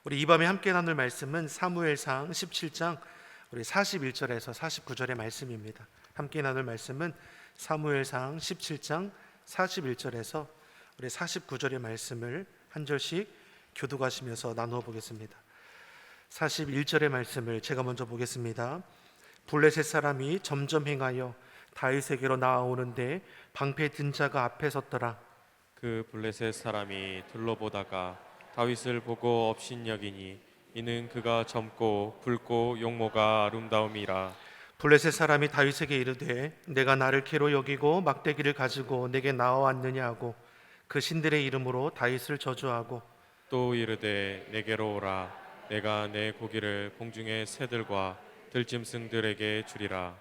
우리 이 밤에 함께 나눌 말씀은 사무엘상 17장 우리 41절에서 49절의 말씀입니다. 함께 나눌 말씀은 사무엘상 17장 41절에서 우리 49절의 말씀을 한 절씩 교독하시면서 나누어 보겠습니다. 41절의 말씀을 제가 먼저 보겠습니다. 블레셋 사람이 점점 행하여 다윗에게로 나아오는데 방패 든 자가 앞에 섰더라. 그 블레셋 사람이 둘러보다가 다윗을 보고 업신여기니 이는 그가 젊고 붉고 용모가 아름다움이라. 블레셋 사람이 다윗에게 이르되 내가 나를 괴로 여기고 막대기를 가지고 내게 나와왔느냐 하고 그 신들의 이름으로 다윗을 저주하고 또 이르되 내게로 오라. 내가 내 고기를 공중의 새들과 들짐승들에게 주리라.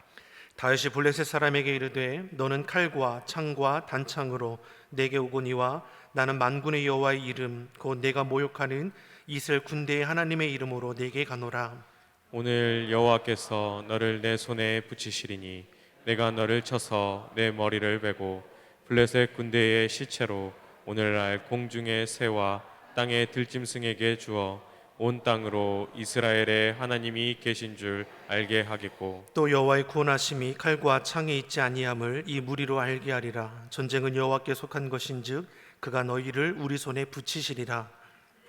다윗이 블레셋 사람에게 이르되 너는 칼과 창과 단창으로 내게 오거니와 나는 만군의 여호와의 이름 곧 내가 모욕하는 이스라엘 군대의 하나님의 이름으로 내게 가노라. 오늘 여호와께서 너를 내 손에 붙이시리니 내가 너를 쳐서 내 머리를 베고 블레셋 군대의 시체로 오늘날 공중의 새와 땅의 들짐승에게 주어 온 땅으로 이스라엘의 하나님이 계신 줄 알게 하겠고 또 여호와의 구원하심이 칼과 창에 있지 아니함을 이 무리로 알게 하리라. 전쟁은 여호와께 속한 것인즉 그가 너희를 우리 손에 붙이시리라.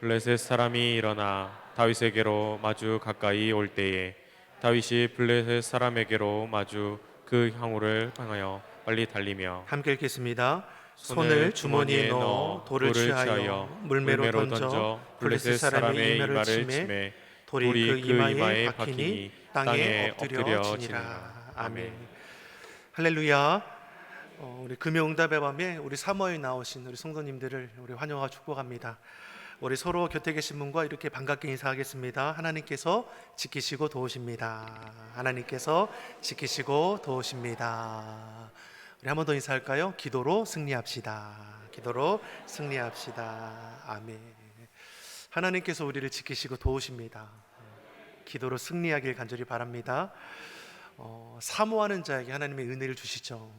블레셋 사람이 일어나 다윗에게로 마주 가까이 올 때에 다윗이 블레셋 사람에게로 마주 그 향후를 향하여 빨리 달리며 함께 읽겠습니다. 손을 주머니에 넣어 돌을 취하여 물매로 던져 블레셋 사람의 이마를 치매 돌이 그 이마에 박히니 땅에 엎드려 지니라. 아멘. 할렐루야. 우리 금요응답의 밤에 우리 사모에 나오신 우리 성도님들을 우리 환영하고 축복합니다. 우리 서로 곁에 계신 분과 이렇게 반갑게 인사하겠습니다. 하나님께서 지키시고 도우십니다. 하나님께서 지키시고 도우십니다. 우리 한 번 더 인사할까요? 기도로 승리합시다. 기도로 승리합시다. 아멘. 하나님께서 우리를 지키시고 도우십니다. 기도로 승리하길 간절히 바랍니다. 사모하는 자에게 하나님의 은혜를 주시죠.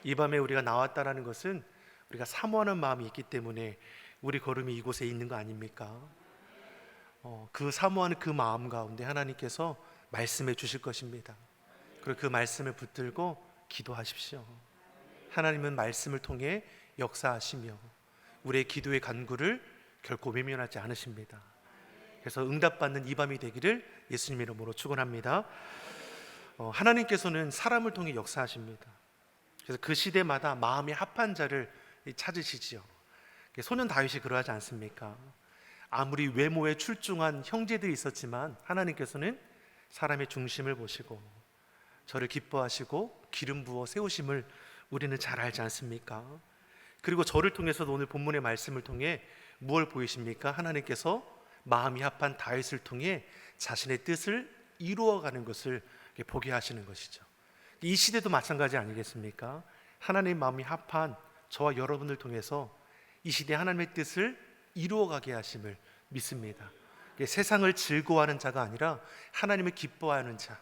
이 밤에 우리가 나왔다라는 것은 우리가 사모하는 마음이 있기 때문에 우리 걸음이 이곳에 있는 거 아닙니까? 그 사모하는 그 마음 가운데 하나님께서 말씀해 주실 것입니다. 그리고 그 말씀을 붙들고 기도하십시오. 하나님은 말씀을 통해 역사하시며 우리의 기도의 간구를 결코 외면하지 않으십니다. 그래서 응답받는 이 밤이 되기를 예수님 이름으로 축원합니다. 하나님께서는 사람을 통해 역사하십니다. 그래서 그 시대마다 마음이 합한 자를 찾으시지요. 소년 다윗이 그러하지 않습니까? 아무리 외모에 출중한 형제들이 있었지만 하나님께서는 사람의 중심을 보시고 저를 기뻐하시고 기름 부어 세우심을 우리는 잘 알지 않습니까? 그리고 저를 통해서도 오늘 본문의 말씀을 통해 무엇을 보이십니까? 하나님께서 마음이 합한 다윗을 통해 자신의 뜻을 이루어가는 것을 보게 하시는 것이죠. 이 시대도 마찬가지 아니겠습니까? 하나님의 마음이 합한 저와 여러분을 통해서 이 시대 하나님의 뜻을 이루어가게 하심을 믿습니다. 세상을 즐거워하는 자가 아니라 하나님을 기뻐하는 자,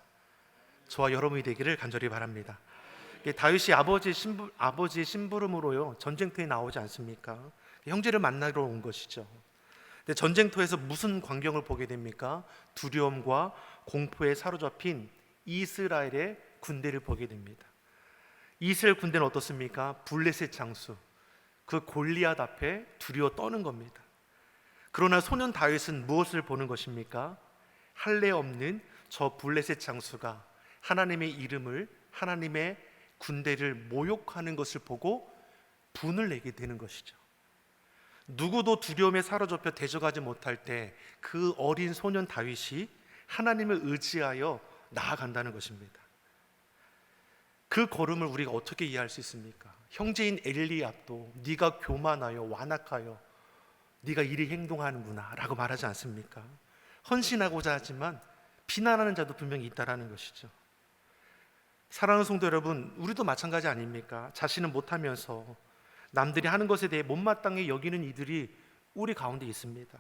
저와 여러분이 되기를 간절히 바랍니다. 다윗이 아버지의 심부름으로요 전쟁터에 나오지 않습니까? 형제를 만나러 온 것이죠. 근데 전쟁터에서 무슨 광경을 보게 됩니까? 두려움과 공포에 사로잡힌 이스라엘의 군대를 보게 됩니다. 이스라엘 군대는 어떻습니까? 블레셋 장수, 그 골리앗 앞에 두려워 떠는 겁니다. 그러나 소년 다윗은 무엇을 보는 것입니까? 할례 없는 저 블레셋 장수가 하나님의 이름을, 하나님의 군대를 모욕하는 것을 보고 분을 내게 되는 것이죠. 누구도 두려움에 사로잡혀 대적하지 못할 때 그 어린 소년 다윗이 하나님을 의지하여 나아간다는 것입니다. 그 걸음을 우리가 어떻게 이해할 수 있습니까? 형제인 엘리압도 네가 교만하여 완악하여 네가 이리 행동하는구나 라고 말하지 않습니까? 헌신하고자 하지만 비난하는 자도 분명히 있다라는 것이죠. 사랑하는 성도 여러분, 우리도 마찬가지 아닙니까? 자신은 못하면서 남들이 하는 것에 대해 못마땅히 여기는 이들이 우리 가운데 있습니다.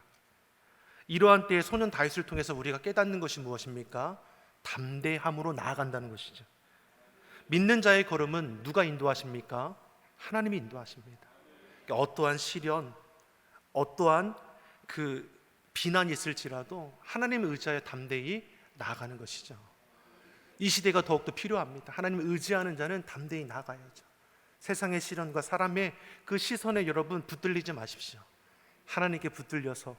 이러한 때에 소년 다윗을 통해서 우리가 깨닫는 것이 무엇입니까? 담대함으로 나아간다는 것이죠. 믿는 자의 걸음은 누가 인도하십니까? 하나님이 인도하십니다. 어떠한 시련, 어떠한 그 비난이 있을지라도 하나님을 의지하여 담대히 나아가는 것이죠. 이 시대가 더욱더 필요합니다. 하나님을 의지하는 자는 담대히 나아가야죠. 세상의 시련과 사람의 그 시선에 여러분 붙들리지 마십시오. 하나님께 붙들려서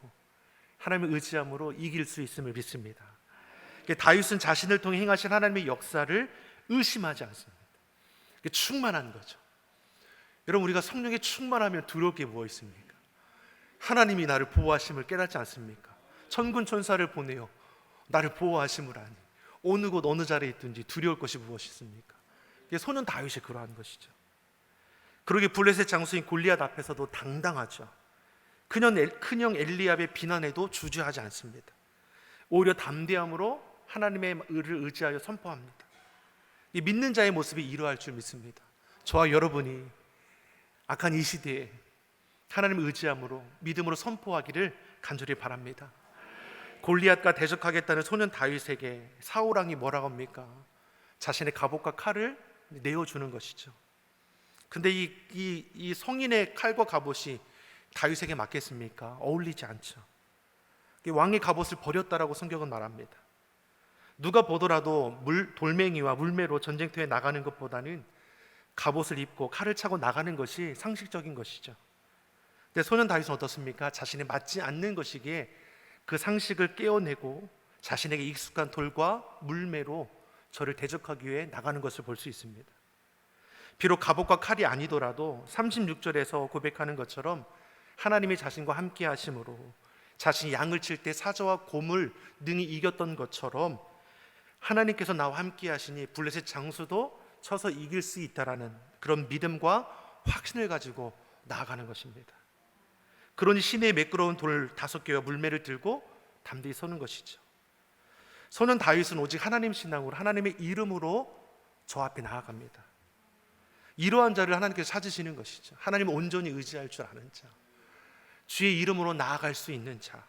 하나님을 의지함으로 이길 수 있음을 믿습니다. 다윗은 자신을 통해 행하신 하나님의 역사를 의심하지 않습니다. 충만한 거죠. 여러분, 우리가 성령에 충만하면 두려울 게 무엇 있습니까? 하나님이 나를 보호하심을 깨닫지 않습니까? 천군 천사를 보내어 나를 보호하심을 하니 어느 곳 어느 자리에 있든지 두려울 것이 무엇이 있습니까? 소년 다윗이 그러한 것이죠. 그러게 블레셋 장수인 골리앗 앞에서도 당당하죠. 큰형 엘리압의 비난에도 주저하지 않습니다. 오히려 담대함으로 하나님의 의를 의지하여 선포합니다. 이 믿는 자의 모습이 이러할 줄 믿습니다. 저와 여러분이 악한 이 시대에 하나님을 의지함으로 믿음으로 선포하기를 간절히 바랍니다. 골리앗과 대적하겠다는 소년 다윗에게 사울 왕이 뭐라고 합니까? 자신의 갑옷과 칼을 내어주는 것이죠. 근데 이 성인의 칼과 갑옷이 다윗에게 맞겠습니까? 어울리지 않죠. 왕의 갑옷을 버렸다라고 성경은 말합니다. 누가 보더라도 돌멩이와 물매로 전쟁터에 나가는 것보다는 갑옷을 입고 칼을 차고 나가는 것이 상식적인 것이죠. 근데 소년 다윗은 어떻습니까? 자신이 맞지 않는 것이기에 그 상식을 깨어내고 자신에게 익숙한 돌과 물매로 저를 대적하기 위해 나가는 것을 볼 수 있습니다. 비록 갑옷과 칼이 아니더라도 36절에서 고백하는 것처럼 하나님이 자신과 함께 하심으로 자신이 양을 칠 때 사자와 곰을 능히 이겼던 것처럼 하나님께서 나와 함께 하시니 블레셋 장수도 쳐서 이길 수 있다라는 그런 믿음과 확신을 가지고 나아가는 것입니다. 그러니 시내에 매끄러운 돌 5개와 물매를 들고 담대히 서는 것이죠. 소년 다윗은 오직 하나님 신앙으로 하나님의 이름으로 저 앞에 나아갑니다. 이러한 자를 하나님께서 찾으시는 것이죠. 하나님을 온전히 의지할 줄 아는 자, 주의 이름으로 나아갈 수 있는 자,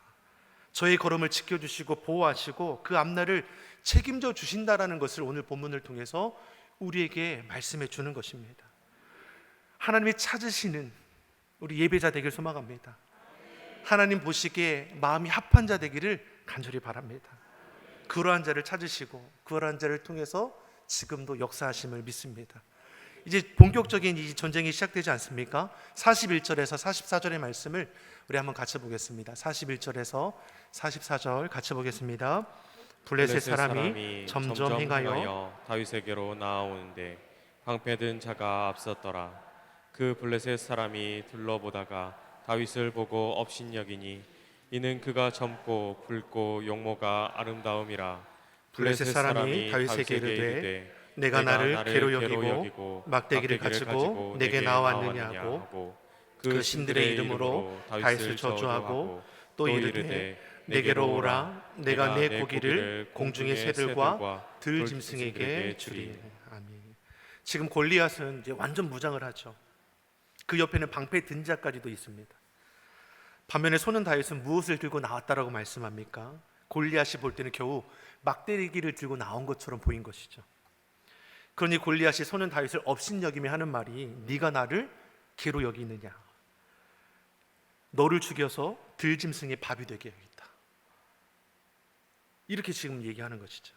저의 걸음을 지켜주시고 보호하시고 그 앞날을 책임져 주신다라는 것을 오늘 본문을 통해서 우리에게 말씀해 주는 것입니다. 하나님이 찾으시는 우리 예배자 되길 소망합니다. 하나님 보시기에 마음이 합한 자 되기를 간절히 바랍니다. 그러한 자를 찾으시고 그러한 자를 통해서 지금도 역사하심을 믿습니다. 이제 본격적인 이 전쟁이 시작되지 않습니까? 41절에서 44절의 말씀을 우리 한번 같이 보겠습니다. 41절에서 44절 같이 보겠습니다. 블레셋 사람이 점점 행하여 다윗에게로 나아오는데 방패든 자가 앞섰더라. 그 블레셋 사람이 둘러보다가 다윗을 보고 업신여기니 이는 그가 젊고 붉고 용모가 아름다움이라. 블레셋 사람이 다윗에게 이르되 내가 나를 개로 여기고 막대기를 가지고 내게 나왔느냐 하고 그 신들의 이름으로 다윗을 저주하고 또 이르되 내게로 오라. 내가 내 고기를 공중의 새들과 들짐승에게 주리. 아멘. 지금 골리앗은 이제 완전 무장을 하죠. 그 옆에는 방패 든 자까지도 있습니다. 반면에 소년 다윗은 무엇을 들고 나왔다라고 말씀합니까? 골리앗이 볼 때는 겨우 막대기를 들고 나온 것처럼 보인 것이죠. 그러니 골리앗이 소년 다윗을 업신여기며 하는 말이 네가 나를 개로 여기느냐, 너를 죽여서 들짐승의 밥이 되게 하겠다, 이렇게 지금 얘기하는 것이죠.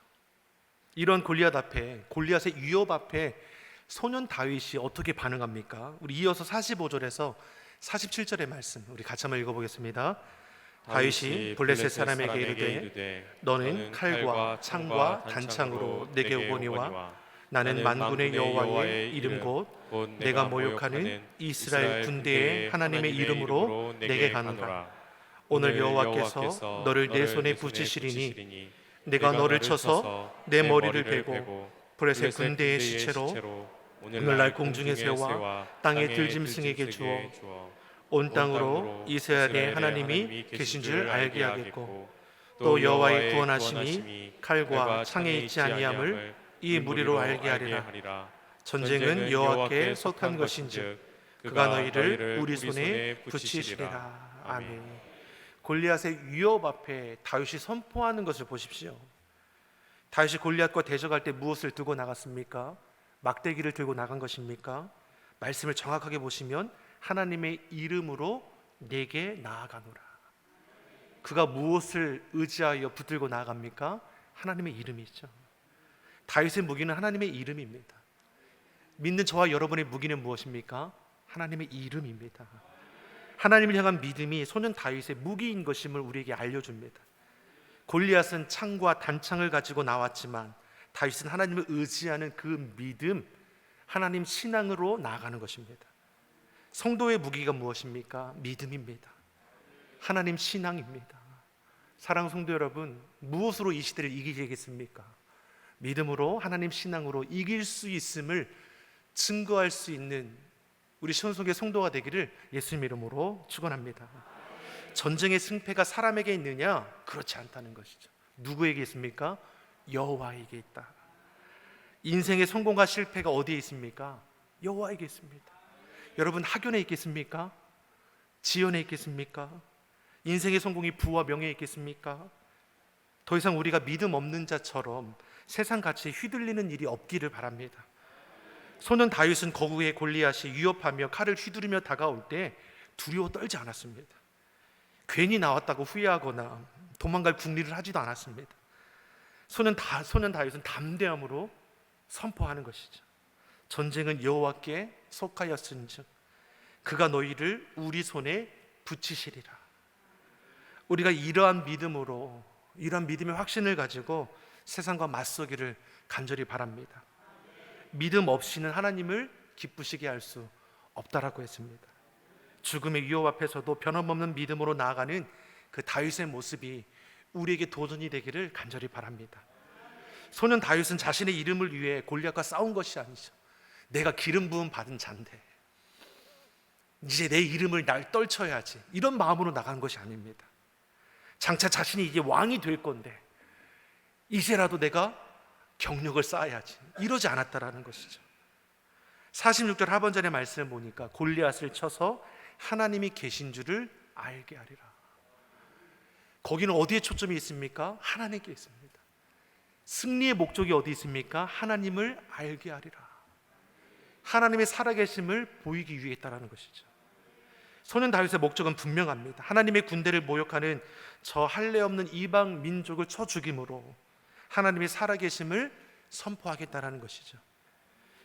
이런 골리앗 앞에, 골리앗의 위협 앞에 소년 다윗이 어떻게 반응합니까? 우리 이어서 45절에서 47절의 말씀 우리 같이 한번 읽어보겠습니다. 다윗이 블레셋 사람에게 이르되 너는 칼과 창과 단창으로 내게 오거니와 나는 만군의 여호와의 이름 곧 내가 모욕하는 이스라엘 군대의 하나님의 이름으로 내게 가노라. 오늘 여호와께서 너를 내 손에 붙이시리니 내가 너를 쳐서 내 머리를 베고 블레셋 군대의 시체로 오늘날 공중의 새와 땅의 들짐승에게 주어 온 땅으로 이스라엘의 하나님이 계신 줄 알게 하겠고 또 여호와의 구원하심이 칼과 창에 있지 아니함을 이 무리로 알게 하리라. 전쟁은 여호와께 속한 것인즉 그가 너희를 우리 손에 붙이시리라. 아멘. 골리앗의 위협 앞에 다윗이 선포하는 것을 보십시오. 다윗이 골리앗과 대적할 때 무엇을 들고 나갔습니까? 막대기를 들고 나간 것입니까? 말씀을 정확하게 보시면 하나님의 이름으로 내게 나아가노라. 그가 무엇을 의지하여 붙들고 나아갑니까? 하나님의 이름이죠. 다윗의 무기는 하나님의 이름입니다. 믿는 저와 여러분의 무기는 무엇입니까? 하나님의 이름입니다. 하나님을 향한 믿음이 소년 다윗의 무기인 것임을 우리에게 알려줍니다. 골리앗은 창과 단창을 가지고 나왔지만 다윗은 하나님을 의지하는 그 믿음, 하나님 신앙으로 나아가는 것입니다. 성도의 무기가 무엇입니까? 믿음입니다. 하나님 신앙입니다. 사랑하는 성도 여러분, 무엇으로 이 시대를 이기겠습니까? 믿음으로, 하나님 신앙으로 이길 수 있음을 증거할 수 있는 우리 시온속의 성도가 되기를 예수님 이름으로 축원합니다. 전쟁의 승패가 사람에게 있느냐? 그렇지 않다는 것이죠. 누구에게 있습니까? 여호와에게 있다. 인생의 성공과 실패가 어디에 있습니까? 여호와에게 있습니다. 여러분 학연에 있겠습니까? 지연에 있겠습니까? 인생의 성공이 부와 명예에 있겠습니까? 더 이상 우리가 믿음 없는 자처럼 세상 가치에 휘둘리는 일이 없기를 바랍니다. 소년 다윗은 거구의 골리앗이 위협하며 칼을 휘두르며 다가올 때 두려워 떨지 않았습니다. 괜히 나왔다고 후회하거나 도망갈 궁리를 하지도 않았습니다. 소년 다윗은 담대함으로 선포하는 것이죠. 전쟁은 여호와께 속하였은즉 그가 너희를 우리 손에 붙이시리라. 우리가 이러한 믿음으로, 이러한 믿음의 확신을 가지고 세상과 맞서기를 간절히 바랍니다. 믿음 없이는 하나님을 기쁘시게 할 수 없다라고 했습니다. 죽음의 위협 앞에서도 변함없는 믿음으로 나아가는 그 다윗의 모습이 우리에게 도전이 되기를 간절히 바랍니다. 소년 다윗은 자신의 이름을 위해 골리앗과 싸운 것이 아니죠. 내가 기름 부음 받은 자인데 이제 내 이름을 날 떨쳐야지, 이런 마음으로 나간 것이 아닙니다. 장차 자신이 이제 왕이 될 건데 이제라도 내가 경력을 쌓아야지, 이러지 않았다라는 것이죠. 46절 하반절의 말씀을 보니까 골리앗을 쳐서 하나님이 계신 줄을 알게 하리라. 거기는 어디에 초점이 있습니까? 하나님께 있습니다. 승리의 목적이 어디 있습니까? 하나님을 알게 하리라. 하나님의 살아계심을 보이기 위해 있다는 것이죠. 소년 다윗의 목적은 분명합니다. 하나님의 군대를 모욕하는 저 할례 없는 이방 민족을 쳐 죽임으로 하나님의 살아계심을 선포하겠다라는 것이죠.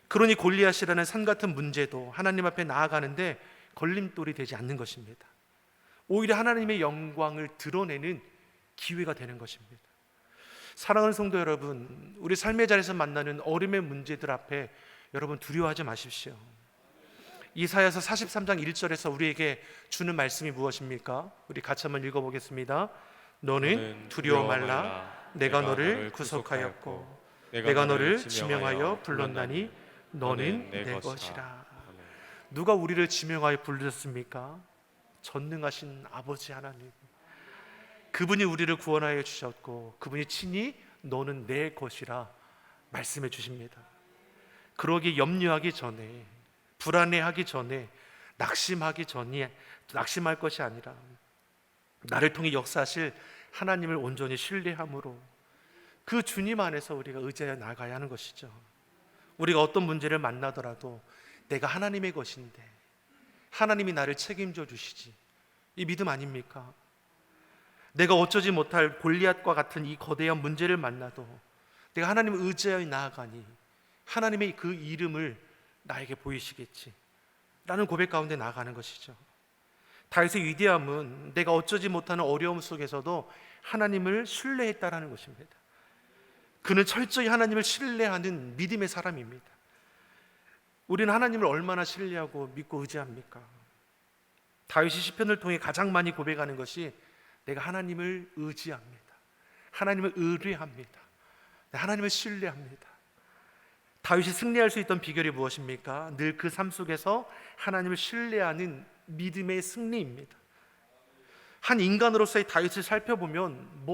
그러니 골리앗이라는 산 같은 문제도 하나님 앞에 나아가는데 걸림돌이 되지 않는 것입니다. 오히려 하나님의 영광을 드러내는 기회가 되는 것입니다. 사랑하는 성도 여러분, 우리 삶의 자리에서 만나는 어려움의 문제들 앞에 여러분 두려워하지 마십시오. 이사야서 43장 1절에서 우리에게 주는 말씀이 무엇입니까? 우리 같이 한번 읽어보겠습니다. 너는 두려워 말라. 내가 너를 구속하였고 내가 너를 지명하여 불렀나니 너는 내 것이라. 누가 우리를 지명하여 부르셨습니까? 전능하신 아버지 하나님. 그분이 우리를 구원하여 주셨고 그분이 친히 너는 내 것이라 말씀해 주십니다. 그러기 염려하기 전에, 불안해하기 전에, 낙심하기 전에 낙심할 것이 아니라 나를 통해 역사하실 하나님을 온전히 신뢰함으로 그 주님 안에서 우리가 의지하여 나가야 하는 것이죠. 우리가 어떤 문제를 만나더라도 내가 하나님의 것인데 하나님이 나를 책임져 주시지, 이 믿음 아닙니까? 내가 어쩌지 못할 골리앗과 같은 이 거대한 문제를 만나도 내가 하나님을 의지하여 나아가니 하나님의 그 이름을 나에게 보이시겠지 라는 고백 가운데 나아가는 것이죠. 다윗의 위대함은 내가 어쩌지 못하는 어려움 속에서도 하나님을 신뢰했다라는 것입니다. 그는 철저히 하나님을 신뢰하는 믿음의 사람입니다. 우리는 하나님을 얼마나 신뢰하고 믿고 의지합니까? 다윗이 시편을 통해 가장 많이 고백하는 것이 내가 하나님을 의지합니다. 하나님을 의뢰합니다. 하나님을 신뢰합니다. 다윗이 승리할 수 있던 비결이 무엇입니까? 늘 그 삶 속에서 하나님을 신뢰하는 믿음의 승리입니다. 한 인간으로서의 다윗을 살펴보면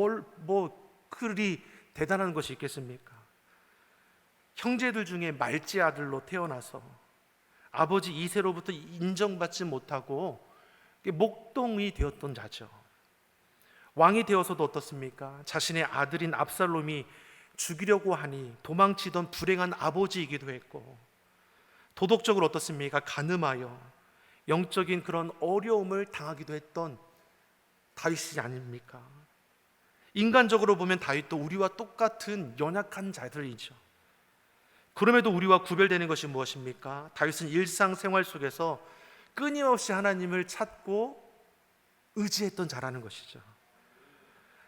그리 대단한 것이 있겠습니까? 형제들 중에 말째 아들로 태어나서 아버지 이새로부터 인정받지 못하고 목동이 되었던 자죠. 왕이 되어서도 어떻습니까? 자신의 아들인 압살롬이 죽이려고 하니 도망치던 불행한 아버지이기도 했고, 도덕적으로 어떻습니까? 간음하여 영적인 그런 어려움을 당하기도 했던 다윗이 아닙니까? 인간적으로 보면 다윗도 우리와 똑같은 연약한 자들이죠. 그럼에도 우리와 구별되는 것이 무엇입니까? 다윗은 일상생활 속에서 끊임없이 하나님을 찾고 의지했던 자라는 것이죠.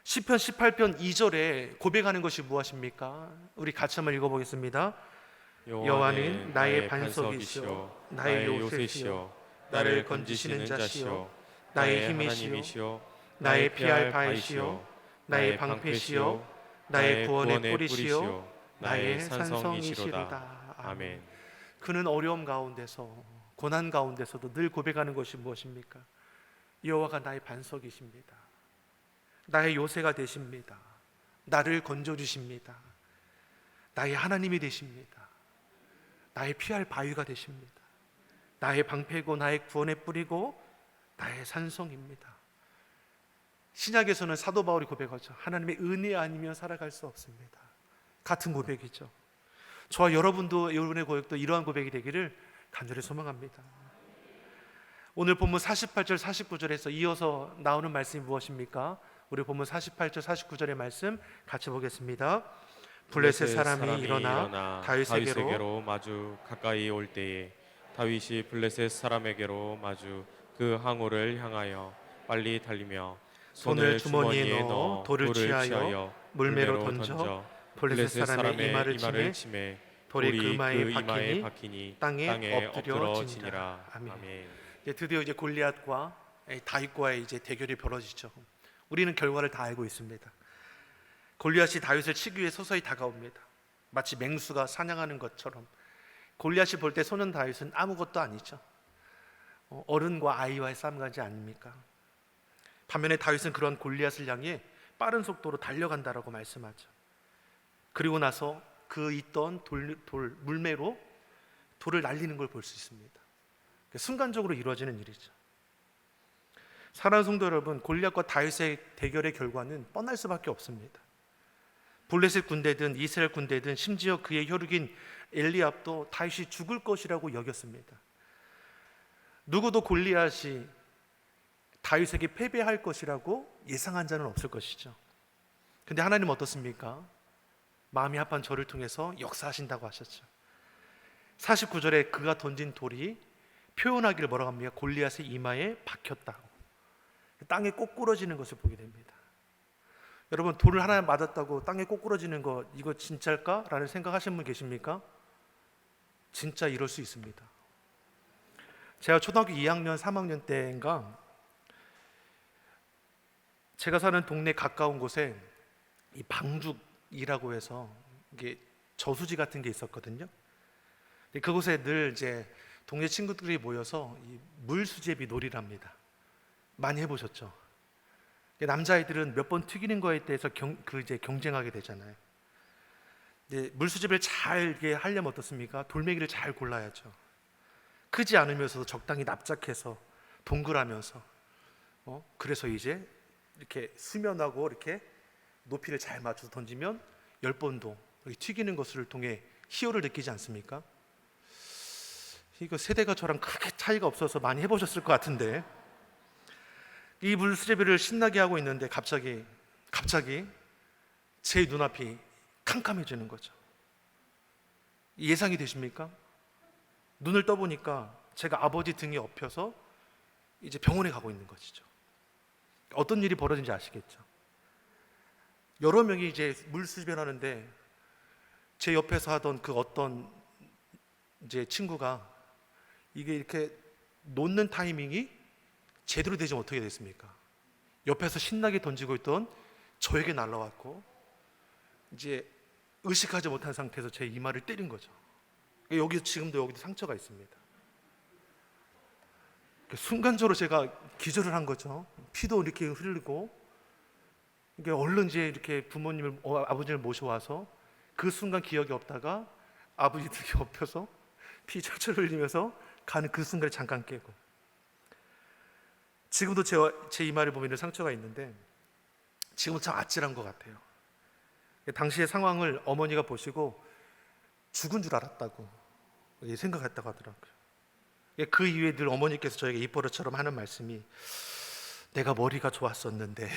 시편 18편 2절에 고백하는 것이 무엇입니까? 우리 같이 한번 읽어보겠습니다. 여호와는 나의 반석이시요 나의 요새시요 나를 건지시는 자시요 나의 힘이시요 나의 피할 바이시요 나의 방패시요 나의 구원의 뿌리시요 나의 산성이시로다. 아멘. 그는 어려움 가운데서 고난 가운데서도 늘 고백하는 것이 무엇입니까? 여호와가 나의 반석이십니다. 나의 요새가 되십니다. 나를 건져주십니다. 나의 하나님이 되십니다. 나의 피할 바위가 되십니다. 나의 방패고 나의 구원의 뿌리고 나의 산성입니다. 신약에서는 사도 바울이 고백하죠. 하나님의 은혜 아니면 살아갈 수 없습니다. 같은 고백이죠. 저와 여러분도 여러분의 고백도 이러한 고백이 되기를 간절히 소망합니다. 오늘 본문 48절 49절에서 이어서 나오는 말씀이 무엇입니까? 우리 본문 48절 49절의 말씀 같이 보겠습니다. 블레셋 사람이 일어나 다윗에게로 마주 가까이 올 때에 다윗이 블레셋 사람에게로 마주 그 항우를 향하여 빨리 달리며 손을 주머니에 넣어 돌을 취하여 물매로 던져 블레셋 사람의 이마를 치매 돌이 그 이마에 박히니 땅에 엎드려지니라. 아멘. 드디어 이제 골리앗과 다윗과의 이제 대결이 벌어지죠. 우리는 결과를 다 알고 있습니다. 골리앗이 다윗을 치기 위해 서서히 다가옵니다. 마치 맹수가 사냥하는 것처럼. 골리앗이 볼 때 소년 다윗은 아무것도 아니죠. 어른과 아이와의 싸움까지 아닙니까? 반면에 다윗은 그런 골리앗을 향해 빠른 속도로 달려간다라고 말씀하죠. 그리고 나서 그 있던 물매로 돌을 날리는 걸 볼 수 있습니다. 순간적으로 이루어지는 일이죠. 사랑하는 성도 여러분, 골리앗과 다윗의 대결의 결과는 뻔할 수밖에 없습니다. 블레셋 군대든 이스라엘 군대든 심지어 그의 혈육인 엘리압도 다윗이 죽을 것이라고 여겼습니다. 누구도 골리앗이 다윗에게 패배할 것이라고 예상한 자는 없을 것이죠. 근데 하나님은 어떻습니까? 마음이 합한 저를 통해서 역사하신다고 하셨죠. 49절에 그가 던진 돌이 표현하기를 뭐라고 합니까? 골리앗의 이마에 박혔다고. 땅에 꼬꾸러지는 것을 보게 됩니다. 여러분, 돌을 하나 맞았다고 땅에 꼬꾸러지는 거 이거 진짜일까? 라는 생각하시는 분 계십니까? 진짜 이럴 수 있습니다. 제가 초등학교 2학년, 3학년 때인가 제가 사는 동네 가까운 곳에 이 방죽이라고 해서 이게 저수지 같은 게 있었거든요. 그곳에 늘 이제 동네 친구들이 모여서 이 물수제비 놀이를 합니다. 많이 해보셨죠? 남자아이들은 몇 번 튀기는 거에 대해서 경쟁하게 되잖아요. 물수제비를 잘 이렇게 하려면 어떻습니까? 돌멩이를 잘 골라야죠. 크지 않으면서도 적당히 납작해서 동그라면서 그래서 이제 이렇게 수면하고 이렇게 높이를 잘 맞춰서 던지면 10번도 튀기는 것을 통해 희열을 느끼지 않습니까? 이거 세대가 저랑 크게 차이가 없어서 많이 해보셨을 것 같은데, 이 물수제비를 신나게 하고 있는데 갑자기 제 눈앞이 캄캄해지는 거죠. 예상이 되십니까? 눈을 떠보니까 제가 아버지 등에 엎혀서 이제 병원에 가고 있는 것이죠. 어떤 일이 벌어진지 아시겠죠? 여러 명이 이제 물수제비를 하는데 제 옆에서 하던 그 어떤 이제 친구가 이게 이렇게 놓는 타이밍이 제대로 되지 어떻게 됐습니까? 옆에서 신나게 던지고 있던 저에게 날라왔고 이제 의식하지 못한 상태에서 제 이마를 때린 거죠. 지금도 여기도 상처가 있습니다. 순간적으로 제가 기절을 한 거죠. 피도 이렇게 흐르고 얼른 이제 이렇게 아버지를 모셔와서 그 순간 기억이 없다가 아버지 등에 엎혀서 피 철철 흘리면서 가는 그 순간에 잠깐 깨고, 지금도 제 이마를 보면 상처가 있는데 지금은 참 아찔한 것 같아요. 당시의 상황을 어머니가 보시고 죽은 줄 알았다고 생각했다고 하더라고요. 그 이후에 늘 어머니께서 저에게 입버릇처럼 하는 말씀이, 내가 머리가 좋았었는데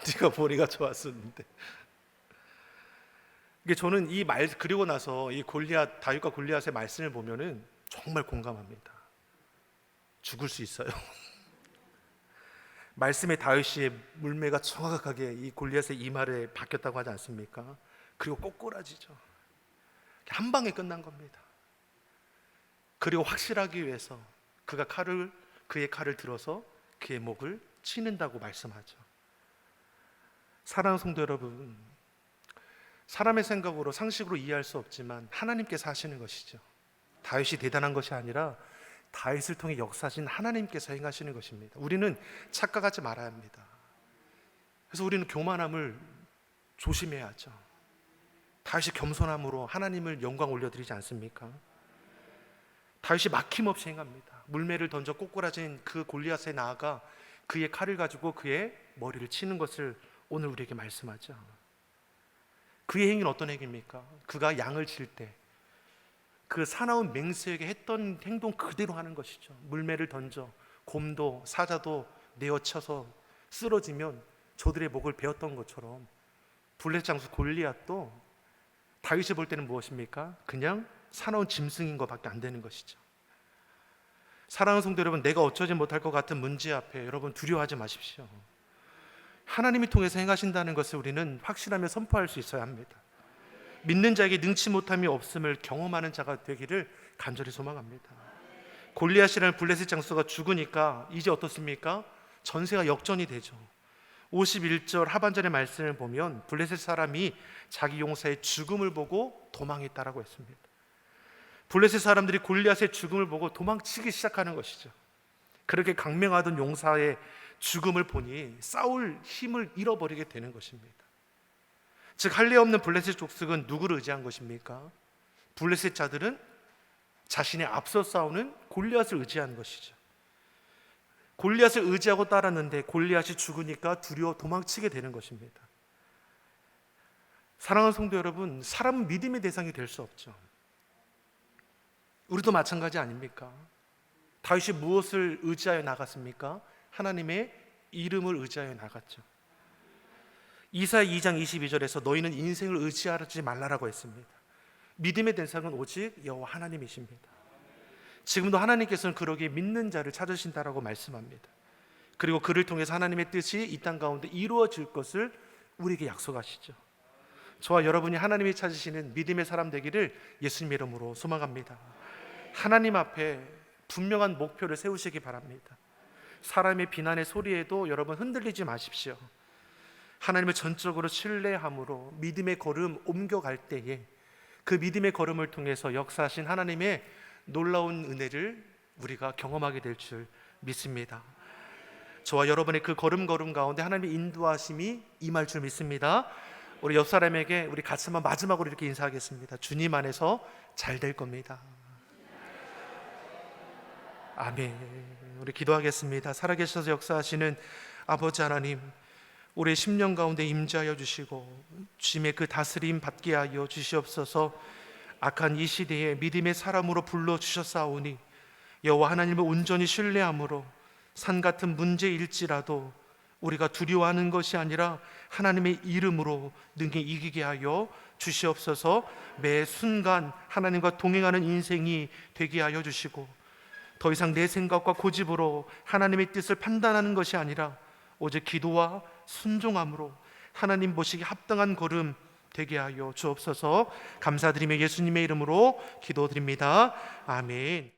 네가 머리가 좋았었는데. 이게 저는 이 말 그리고 나서 이 골리앗, 다윗과 골리앗의 말씀을 보면은 정말 공감합니다. 죽을 수 있어요. 말씀에 다윗의 물매가 정확하게 이 골리앗의 이마에 박혔다고 하지 않습니까? 그리고 꼬꾸라지죠. 한 방에 끝난 겁니다. 그리고 확실하기 위해서 그의 칼을 들어서 그의 목을 치는다고 말씀하죠. 사랑하는 성도 여러분, 사람의 생각으로 상식으로 이해할 수 없지만 하나님께서 하시는 것이죠. 다윗이 대단한 것이 아니라 다윗을 통해 역사하신 하나님께서 행하시는 것입니다. 우리는 착각하지 말아야 합니다. 그래서 우리는 교만함을 조심해야죠. 다윗이 겸손함으로 하나님을 영광 올려드리지 않습니까? 다윗이 막힘없이 행합니다. 물매를 던져 꼬꾸라진 그 골리앗에 나아가 그의 칼을 가지고 그의 머리를 치는 것을 오늘 우리에게 말씀하죠. 그의 행위는 어떤 행위입니까? 그가 양을 칠 때 그 사나운 맹수에게 했던 행동 그대로 하는 것이죠. 물매를 던져 곰도 사자도 내어쳐서 쓰러지면 저들의 목을 베었던 것처럼 블레셋 장수 골리앗도 다윗이 볼 때는 무엇입니까? 그냥 사나운 짐승인 것밖에 안 되는 것이죠. 사랑하는 성도 여러분, 내가 어쩌지 못할 것 같은 문제 앞에 여러분 두려워하지 마십시오. 하나님이 통해서 행하신다는 것을 우리는 확실하며 선포할 수 있어야 합니다. 믿는 자에게 능치 못함이 없음을 경험하는 자가 되기를 간절히 소망합니다. 골리앗이라는 블레셋 장수가 죽으니까 이제 어떻습니까? 전세가 역전이 되죠. 51절 하반절의 말씀을 보면 블레셋 사람이 자기 용사의 죽음을 보고 도망했다라고 했습니다. 블레셋 사람들이 골리앗의 죽음을 보고 도망치기 시작하는 것이죠. 그렇게 강명하던 용사의 죽음을 보니 싸울 힘을 잃어버리게 되는 것입니다. 즉 할례 없는 블레셋 족속은 누구를 의지한 것입니까? 블레셋 자들은 자신의 앞서 싸우는 골리앗을 의지한 것이죠. 골리앗을 의지하고 따랐는데 골리앗이 죽으니까 두려워 도망치게 되는 것입니다. 사랑하는 성도 여러분, 사람은 믿음의 대상이 될 수 없죠. 우리도 마찬가지 아닙니까? 다윗이 무엇을 의지하여 나갔습니까? 하나님의 이름을 의지하여 나갔죠. 이사야 2장 22절에서 너희는 인생을 의지하지 말라라고 했습니다. 믿음의 대상은 오직 여호와 하나님이십니다. 지금도 하나님께서는 그러기에 믿는 자를 찾으신다라고 말씀합니다. 그리고 그를 통해서 하나님의 뜻이 이 땅 가운데 이루어질 것을 우리에게 약속하시죠. 저와 여러분이 하나님이 찾으시는 믿음의 사람 되기를 예수님 이름으로 소망합니다. 하나님 앞에 분명한 목표를 세우시기 바랍니다. 사람의 비난의 소리에도 여러분 흔들리지 마십시오. 하나님을 전적으로 신뢰함으로 믿음의 걸음 옮겨갈 때에 그 믿음의 걸음을 통해서 역사하신 하나님의 놀라운 은혜를 우리가 경험하게 될 줄 믿습니다. 저와 여러분의 그 걸음 가운데 하나님의 인도하심이 임할 줄 믿습니다. 우리 옆 사람에게 우리 같이 한번 마지막으로 이렇게 인사하겠습니다. 주님 안에서 잘 될 겁니다. 아멘. 우리 기도하겠습니다. 살아계셔서 역사하시는 아버지 하나님, 우리의 10년 가운데 임재하여 주시고 주님의 그 다스림 받게 하여 주시옵소서. 악한 이 시대에 믿음의 사람으로 불러주셨사오니 여호와 하나님을 온전히 신뢰함으로 산 같은 문제일지라도 우리가 두려워하는 것이 아니라 하나님의 이름으로 능히 이기게 하여 주시옵소서. 매 순간 하나님과 동행하는 인생이 되게 하여 주시고 더 이상 내 생각과 고집으로 하나님의 뜻을 판단하는 것이 아니라 오직 기도와 순종함으로 하나님 보시기에 합당한 걸음 되게 하여 주옵소서. 감사드리며 예수님의 이름으로 기도드립니다. 아멘.